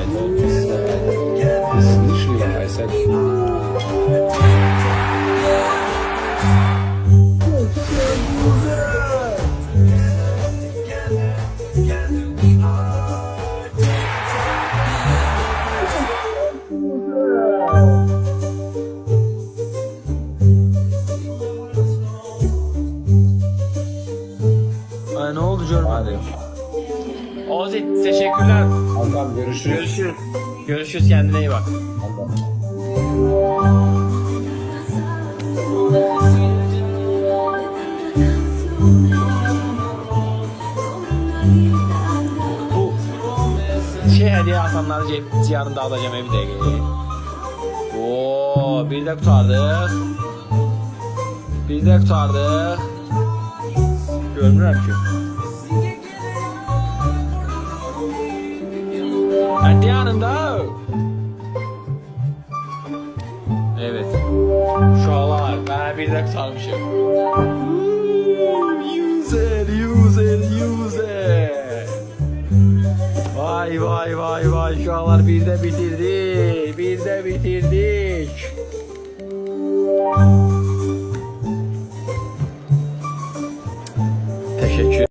This is literally like I said. Ay, ne oldu görmedim. Ozi teşekkürler. Allah'ım görüşürüz. Görüşürüz. Görüşürüz, kendine iyi bak. Allah'ım. Bu şey hediye atanları yarın dağıtacağım evde. Oo, bir de kurtardık. Bir de kurtardık. Görmürəm ki. Hadi yanında. Evet. Uşaqlar, ben bir de kurtarmışım. User. Vay. Uşaqlar bir de bitirdi.